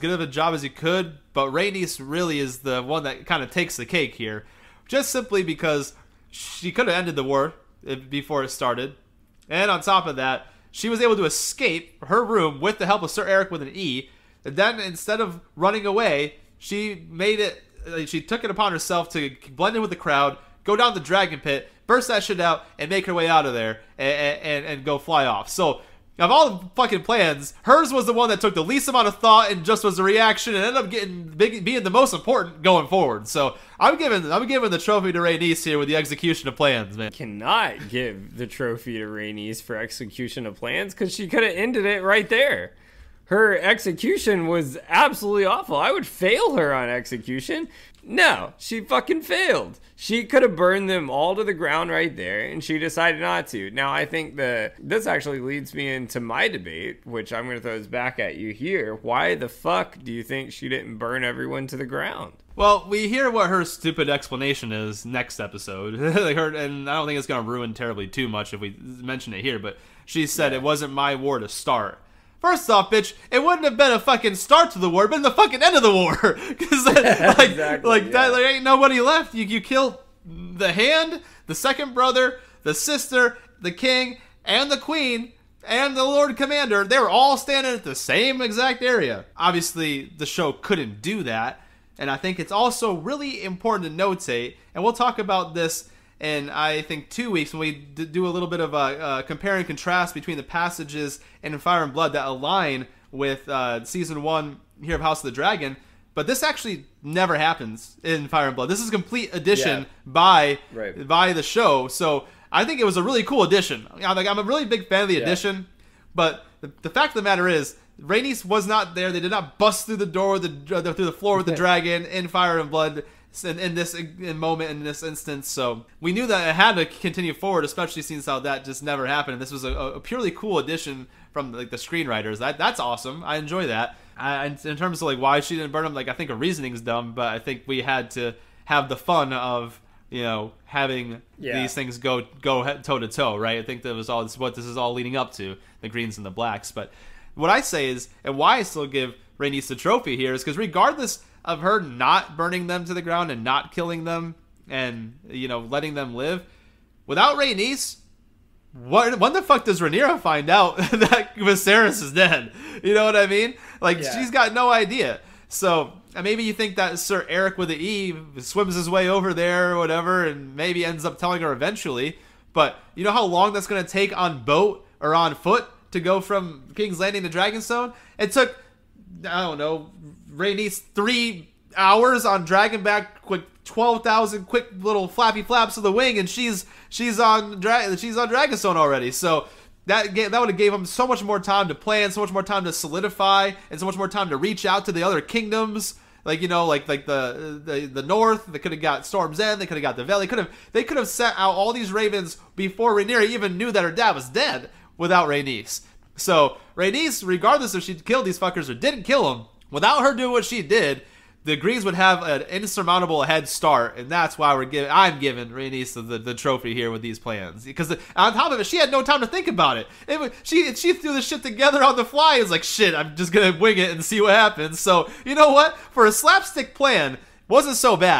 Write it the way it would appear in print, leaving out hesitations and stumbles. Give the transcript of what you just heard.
good of a job as he could, but Rhaenys really is the one that kind of takes the cake here. Just simply because she could have ended the war before it started. And on top of that, she was able to escape her room with the help of Sir Eric with an E. And then instead of running away, she took it upon herself to blend in with the crowd, go down the dragon pit, burst that shit out, and make her way out of there and go fly off. So, of all the fucking plans, hers was the one that took the least amount of thought and just was a reaction and ended up being the most important going forward. So, I'm giving the trophy to Rhaenys here with the execution of plans, man. Cannot give the trophy to Rhaenys for execution of plans because she could have ended it right there. Her execution was absolutely awful. I would fail her on execution. No, she fucking failed. She could have burned them all to the ground right there, and she decided not to. Now, I think this actually leads me into my debate, which I'm going to throw this back at you here. Why the fuck do you think she didn't burn everyone to the ground? Well, we hear what her stupid explanation is next episode. And I don't think it's going to ruin terribly too much if we mention it here, but she said it wasn't my war to start. First off, bitch, it wouldn't have been a fucking start to the war, but the fucking end of the war. Because there ain't nobody left. You kill the Hand, the second brother, the sister, the king, and the queen, and the Lord Commander. They were all standing at the same exact area. Obviously, the show couldn't do that. And I think it's also really important to notate, and we'll talk about this in, I think, 2 weeks when we do a little bit of a compare and contrast between the passages in Fire and Blood that align with Season 1 here of House of the Dragon. But this actually never happens in Fire and Blood. This is a complete addition by the show. So I think it was a really cool addition. I'm a really big fan of the addition. But the fact of the matter is, Rhaenys was not there. They did not bust through the door, through the floor with the dragon in Fire and Blood. In this moment, in this instance, so we knew that it had to continue forward, especially since how that just never happened. And this was a purely cool addition from the screenwriters. That's awesome. I enjoy that. In terms of why she didn't burn them, I think a reasoning's dumb, but I think we had to have the fun of having these things go toe to toe, right? I think that was all what this is all leading up to, the greens and the blacks. But what I say is, and why I still give Rhaenys the trophy here, is because regardless of her not burning them to the ground and not killing them and, letting them live, without Rhaenys, when the fuck does Rhaenyra find out that Viserys is dead? You know what I mean? She's got no idea. So maybe you think that Sir Eric with the E swims his way over there or whatever and maybe ends up telling her eventually. But you know how long that's going to take on boat or on foot to go from King's Landing to Dragonstone? It took, I don't know, Rhaenys 3 hours on Dragonback, quick 12,000 quick little flappy flaps of the wing, and she's on Dragonstone already. So that would have gave him so much more time to plan, so much more time to solidify, and so much more time to reach out to the other kingdoms. The North, they could have got Storm's End, they could have got the Valley. They could have sent out all these ravens before Rhaenyra even knew that her dad was dead without Rhaenys. So Rhaenys, regardless if she killed these fuckers or didn't kill them, without her doing what she did, the Greens would have an insurmountable head start, and that's why I'm giving Rhaenys the trophy here with these plans. Because on top of it, she had no time to think about it. She threw the shit together on the fly. It's like, shit, I'm just gonna wing it and see what happens. So you know what? For a slapstick plan, wasn't so bad.